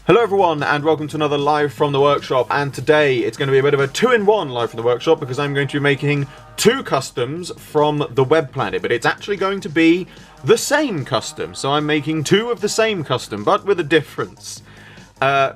Hello everyone and welcome to another live from the workshop, and today it's going to be a bit of a two-in-one live from the workshop because I'm going to be making two customs from the web planet, but it's actually going to be the same custom. So I'm making two of the same custom but with a difference.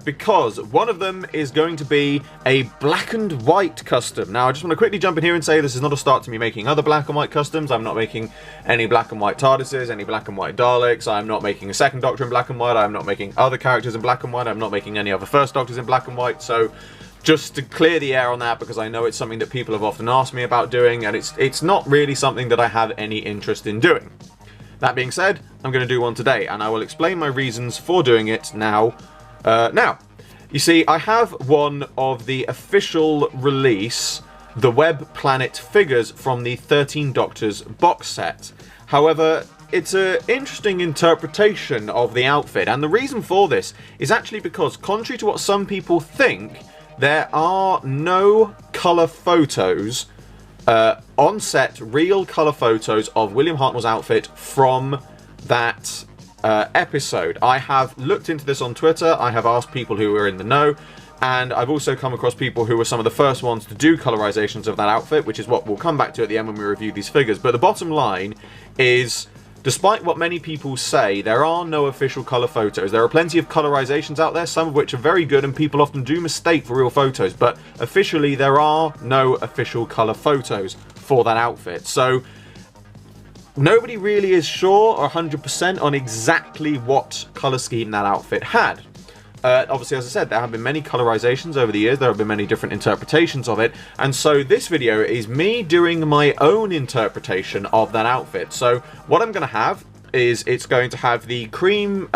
Because one of them is going to be a black and white custom. Now I just want to quickly jump in here and say this is not a start to me making other black and white customs. I'm not making any black and white TARDISes, any black and white Daleks, I'm not making a second Doctor in black and white, I'm not making other characters in black and white, I'm not making any other first Doctors in black and white, so just to clear the air on that, because I know it's something that people have often asked me about doing, and it's not really something that I have any interest in doing. That being said, I'm going to do one today, and I will explain my reasons for doing it now. Now, you see, I have one of the official release, the Web Planet figures from the 13 Doctors box set. However, it's an interesting interpretation of the outfit, and the reason for this is actually because, contrary to what some people think, there are no colour photos, on set, real colour photos of William Hartnell's outfit from that episode. I have looked into this on Twitter, I have asked people who were in the know, and I've also come across people who were some of the first ones to do colorizations of that outfit, which is what we'll come back to at the end when we review these figures. But the bottom line is, despite what many people say, there are no official colour photos. There are plenty of colorizations out there, some of which are very good, and people often do mistake for real photos, but officially there are no official colour photos for that outfit. So nobody really is sure or 100% on exactly what colour scheme that outfit had. Obviously, as I said, there have been many colorizations over the years, there have been many different interpretations of it, and so this video is me doing my own interpretation of that outfit. So what I'm going to have is, it's going to have the cream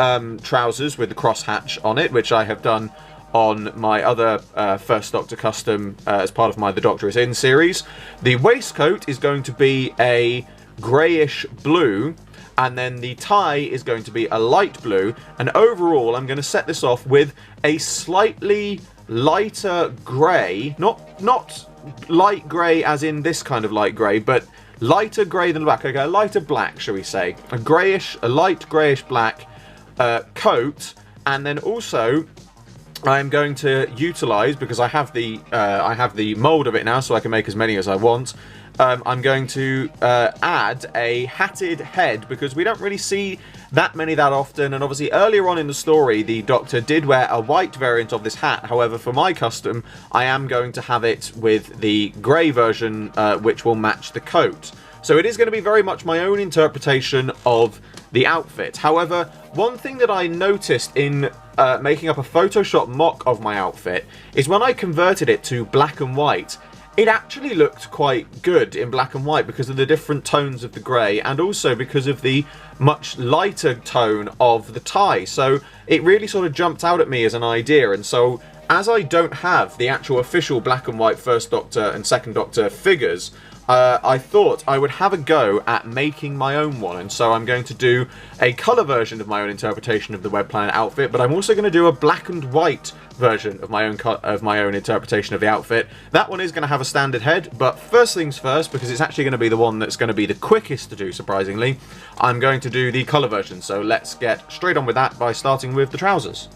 trousers with the crosshatch on it, which I have done on my other First Doctor custom as part of my The Doctor Is In series. The waistcoat is going to be a greyish blue, and then the tie is going to be a light blue, and overall I'm going to set this off with a slightly lighter grey, not light grey as in this kind of light grey, but lighter grey than black, okay, a lighter black, shall we say, a light greyish black coat, and then also I'm going to utilise, because I have the mould of it now, so I can make as many as I want. I'm going to add a hatted head, because we don't really see that many that often, and obviously earlier on in the story the Doctor did wear a white variant of this hat. However, for my custom I am going to have it with the grey version, which will match the coat. So it is going to be very much my own interpretation of the outfit. However, one thing that I noticed in making up a Photoshop mock of my outfit is when I converted it to black and white, it actually looked quite good in black and white because of the different tones of the grey, and also because of the much lighter tone of the tie. So it really sort of jumped out at me as an idea, and so as I don't have the actual official black and white First Doctor and Second Doctor figures, I thought I would have a go at making my own one, and so I'm going to do a colour version of my own interpretation of the Web Planet outfit, but I'm also going to do a black and white version of my own interpretation of the outfit. That one is going to have a standard head, but first things first, because it's actually going to be the one that's going to be the quickest to do, surprisingly, I'm going to do the colour version. So let's get straight on with that by starting with the trousers.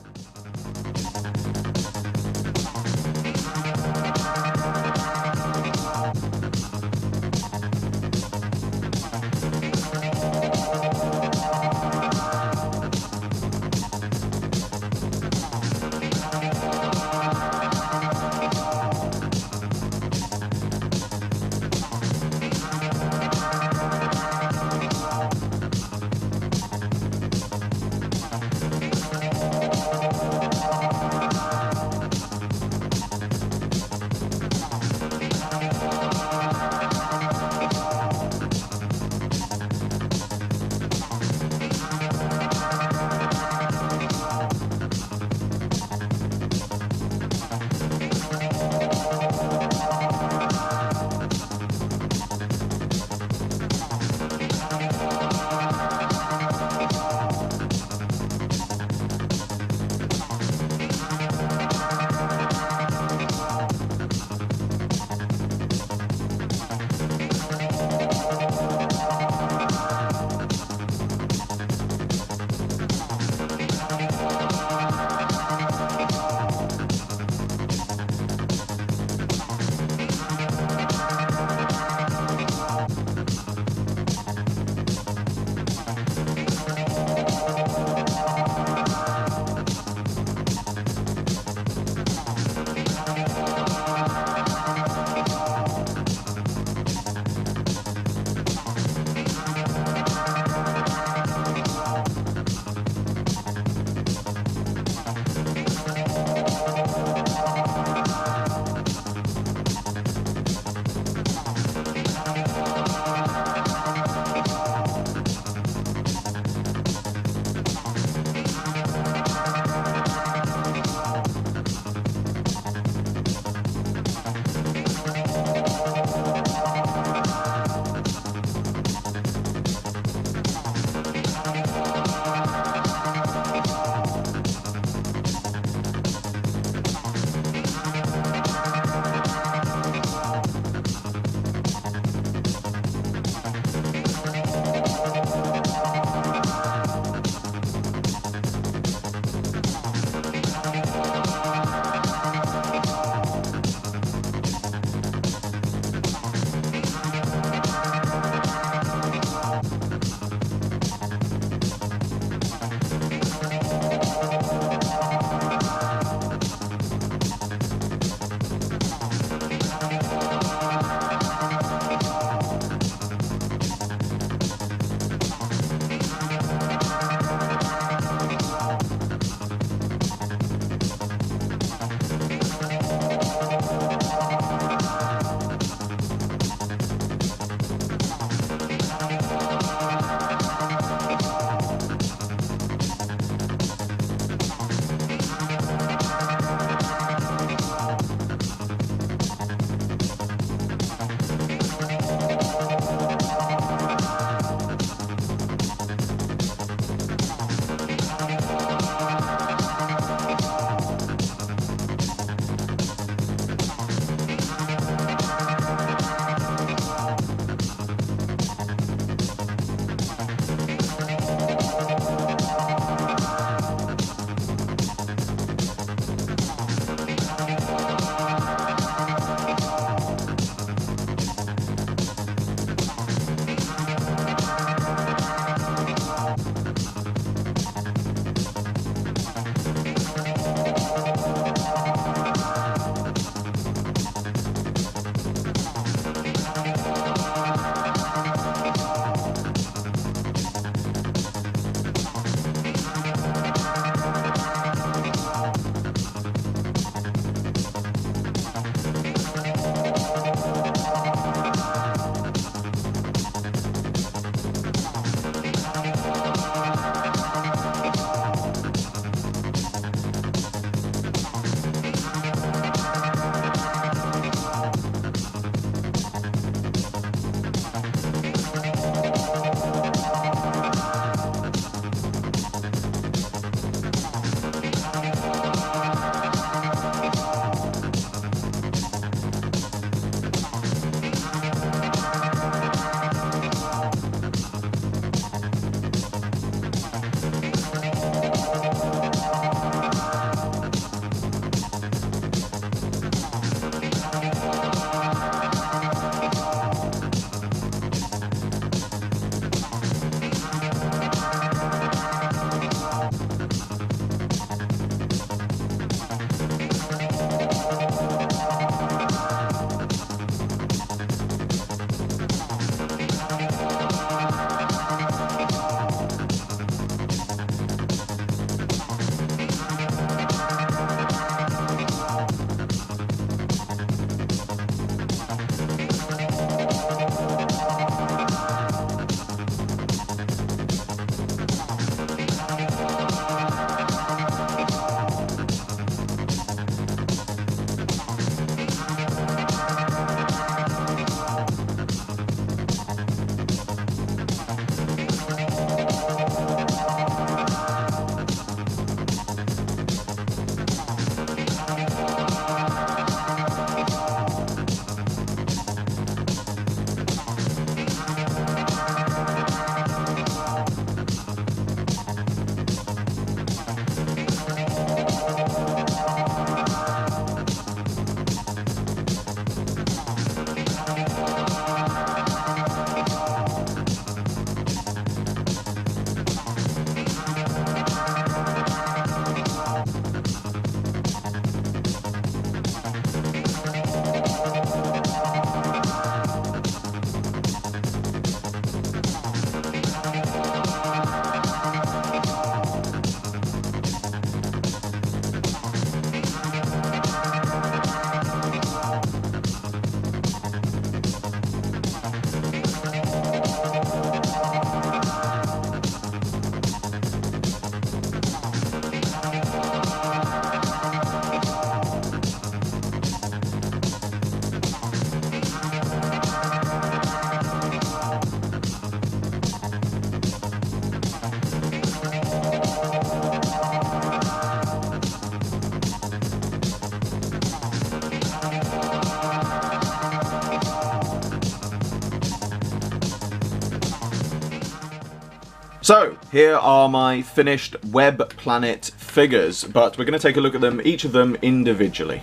So, here are my finished Web Planet figures, but we're going to take a look at them, each of them individually.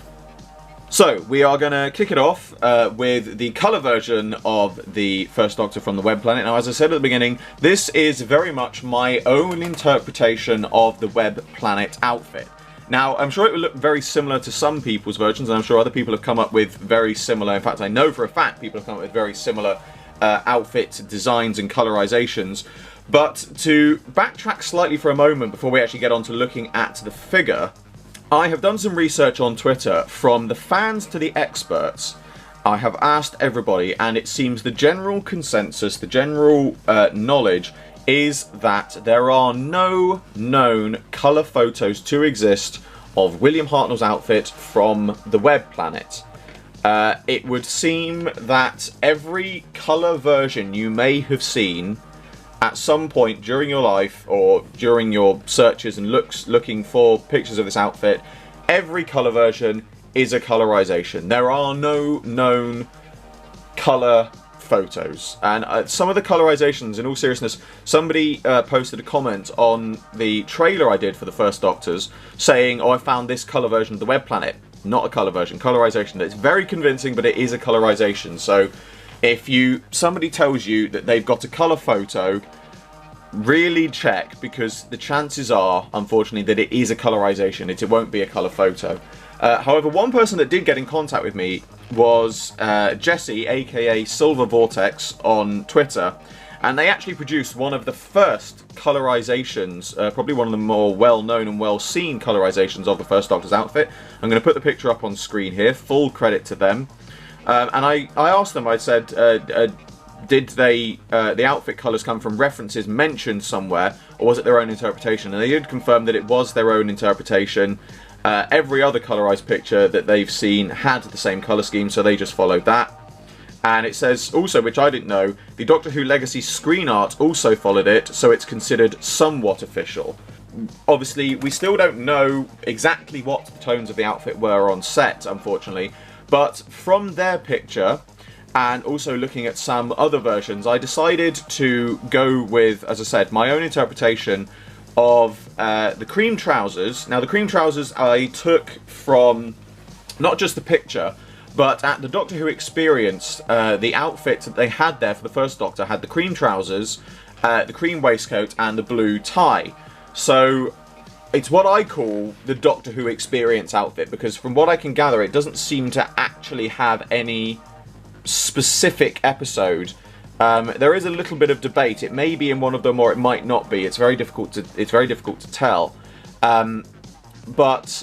So, we are going to kick it off with the colour version of the First Doctor from the Web Planet. Now, as I said at the beginning, this is very much my own interpretation of the Web Planet outfit. Now, I'm sure it will look very similar to some people's versions, and I'm sure other people have come up with very similar, in fact, I know for a fact people have come up with very similar outfit designs and colorizations. But to backtrack slightly for a moment before we actually get on to looking at the figure, I have done some research on Twitter from the fans to the experts. I have asked everybody, and it seems the general consensus, the general knowledge is that there are no known colour photos to exist of William Hartnell's outfit from the Web Planet. It would seem that every colour version you may have seen at some point during your life or during your searches and looking for pictures of this outfit, every colour version is a colorization. There are no known colour photos, and some of the colorizations, in all seriousness, somebody posted a comment on the trailer I did for the First Doctors saying, oh, I found this colour version of the Web Planet. Not a colour version, colorization. It's very convincing, but it is a colorization. So if somebody tells you that they've got a colour photo, really check, because the chances are, unfortunately, that it is a colorization. It won't be a colour photo. However, one person that did get in contact with me was Jesse, aka Silver Vortex, on Twitter, and they actually produced one of the first colorizations, probably one of the more well-known and well-seen colorizations of the First Doctor's outfit. I'm going to put the picture up on screen here, full credit to them. And I asked them, I said, did the outfit colours come from references mentioned somewhere, or was it their own interpretation? And they did confirm that it was their own interpretation. Every other colorized picture that they've seen had the same colour scheme, so they just followed that. And it says also, which I didn't know, the Doctor Who Legacy screen art also followed it, so it's considered somewhat official. Obviously, we still don't know exactly what the tones of the outfit were on set, unfortunately, but from their picture, and also looking at some other versions, I decided to go with, as I said, my own interpretation of the cream trousers. Now, the cream trousers I took from not just the picture, but at the Doctor Who Experience, the outfit that they had there for the First Doctor had the cream trousers, the cream waistcoat, and the blue tie. So it's what I call the Doctor Who Experience outfit, because from what I can gather, it doesn't seem to actually have any specific episode. There is a little bit of debate. It may be in one of them, or it might not be. It's very difficult to tell. But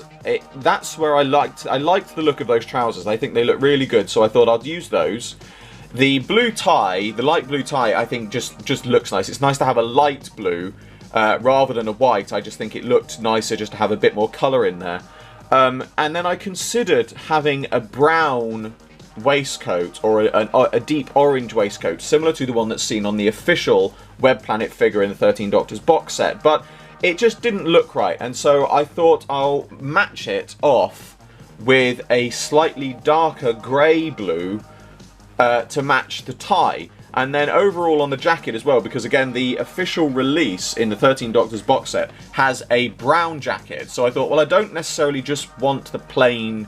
that's where I liked the look of those trousers. I think they look really good, so I thought I'd use those. The blue tie, the light blue tie, I think just looks nice. It's nice to have a light blue rather than a white. I just think it looked nicer just to have a bit more colour in there. And then I considered having a brown waistcoat, or a deep orange waistcoat, similar to the one that's seen on the official Web Planet figure in the 13 Doctors box set. But it just didn't look right, and so I thought I'll match it off with a slightly darker grey blue to match the tie. And then overall on the jacket as well, because again, the official release in the 13 Doctors box set has a brown jacket. So I thought, well, I don't necessarily just want the plain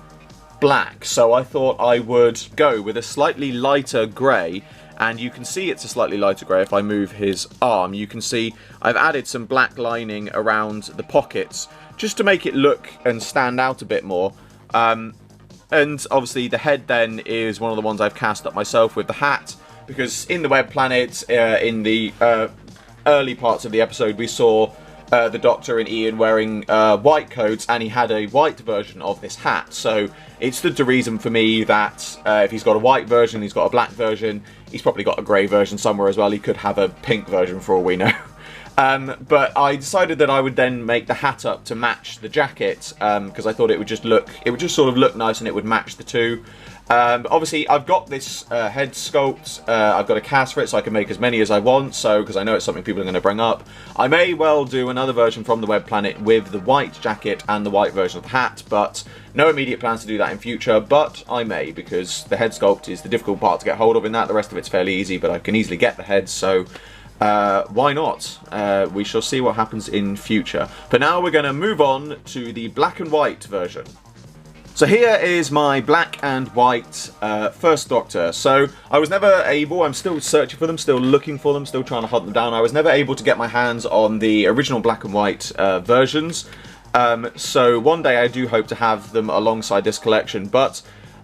black, so I thought I would go with a slightly lighter grey. And you can see it's a slightly lighter grey if I move his arm. You can see I've added some black lining around the pockets just to make it look and stand out a bit more. And obviously the head then is one of the ones I've cast up myself with the hat, because in the Web Planet, in the early parts of the episode, we saw the Doctor and Ian wearing white coats, and he had a white version of this hat. So it stood to reason for me that if he's got a white version, he's got a black version, he's probably got a grey version somewhere as well. He could have a pink version for all we know. But I decided that I would then make the hat up to match the jacket, because I thought it would just sort of look nice and it would match the two. But obviously I've got this head sculpt, I've got a cast for it, so I can make as many as I want, so because I know it's something people are going to bring up. I may well do another version from the Web Planet with the white jacket and the white version of the hat, but no immediate plans to do that in future, but I may, because the head sculpt is the difficult part to get hold of in that. The rest of it's fairly easy, but I can easily get the heads, so why not? We shall see what happens in future. But now we're going to move on to the black and white version. So here is my black and white First Doctor. So I was never able, I'm still searching for them, still looking for them, still trying to hunt them down. I was never able to get my hands on the original black and white versions. So one day I do hope to have them alongside this collection. But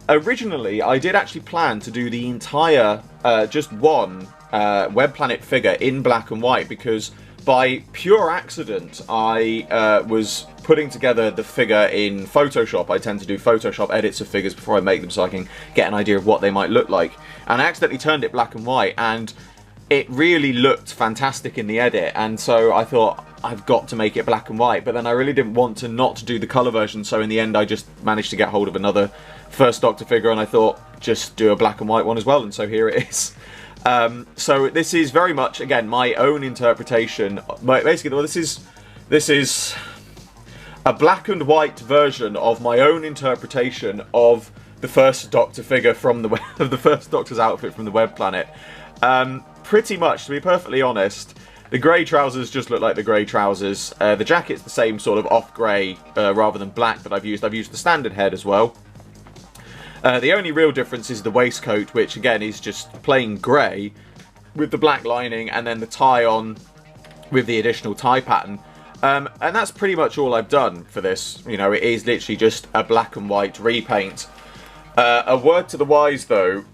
originally I did actually plan to do the entire, just one Web Planet figure in black and white, because by pure accident I was putting together the figure in Photoshop. I tend to do Photoshop edits of figures before I make them so I can get an idea of what they might look like. And I accidentally turned it black and white, and it really looked fantastic in the edit, and so I thought, I've got to make it black and white. But then I really didn't want to not do the colour version, so in the end I just managed to get hold of another First Doctor figure, and I thought, just do a black and white one as well, and so here it is. So this is very much, again, my own interpretation. Basically, well, this is a black and white version of my own interpretation of the First Doctor figure from the First Doctor's outfit from the Web Planet. Pretty much, to be perfectly honest, the grey trousers just look like the grey trousers. The jacket's the same sort of off grey rather than black that I've used. I've used the standard head as well. The only real difference is the waistcoat, which again is just plain grey with the black lining, and then the tie on with the additional tie pattern. And that's pretty much all I've done for this. You know, it is literally just a black and white repaint. A word to the wise though,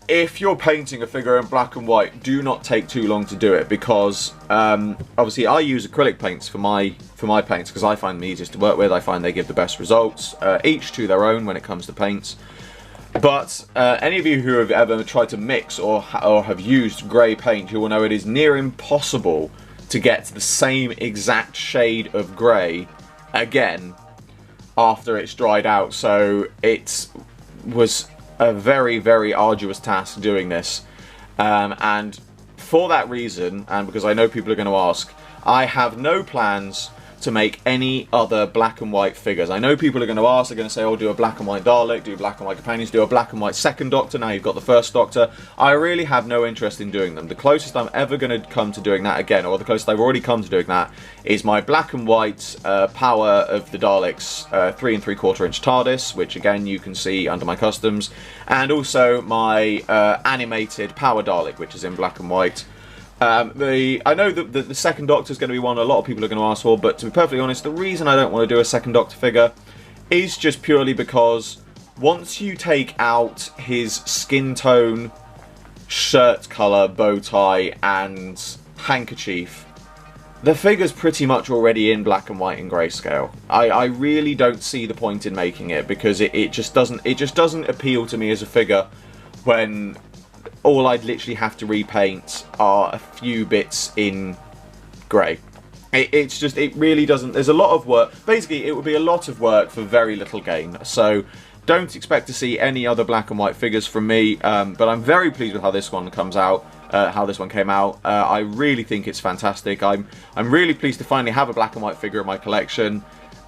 if you're painting a figure in black and white, do not take too long to do it, because obviously I use acrylic paints for my paints because I find them easiest to work with. I find they give the best results, each to their own when it comes to paints. But any of you who have ever tried to mix or have used grey paint, you will know it is near impossible to get the same exact shade of grey again after it's dried out. So it was a very, very arduous task doing this. And for that reason, and because I know people are going to ask, I have no plans to make any other black and white figures. I know people are going to ask, they're going to say, oh, do a black and white Dalek, do black and white companions, do a black and white Second Doctor, now you've got the First Doctor. I really have no interest in doing them. The closest I'm ever going to come to doing that again, or the closest I've already come to doing that, is my black and white Power of the Daleks 3 3/4 inch TARDIS, which again you can see under my customs, and also my animated Power Dalek, which is in black and white. I know that the Second Doctor is going to be one a lot of people are going to ask for, but to be perfectly honest, the reason I don't want to do a Second Doctor figure is just purely because once you take out his skin tone, shirt colour, bow tie and handkerchief, the figure's pretty much already in black and white and grayscale. I really don't see the point in making it, because it just doesn't appeal to me as a figure when all I'd literally have to repaint are a few bits in grey. It really doesn't, there's a lot of work. Basically, it would be a lot of work for very little gain. So don't expect to see any other black and white figures from me, but I'm very pleased with how this one comes out, how this one came out. I really think it's fantastic. I'm really pleased to finally have a black and white figure in my collection.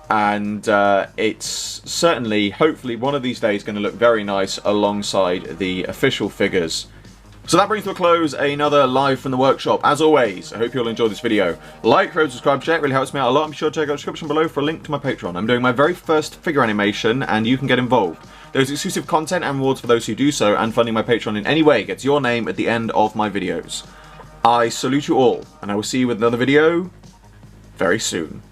And it's certainly, hopefully, one of these days going to look very nice alongside the official figures. So that brings to a close another live from the workshop. As always, I hope you all enjoyed this video. Like, favorite, subscribe, share, it really helps me out a lot. I'm sure to check out the description below for a link to my Patreon. I'm doing my very first figure animation, and you can get involved. There's exclusive content and rewards for those who do so, and funding my Patreon in any way gets your name at the end of my videos. I salute you all, and I will see you with another video very soon.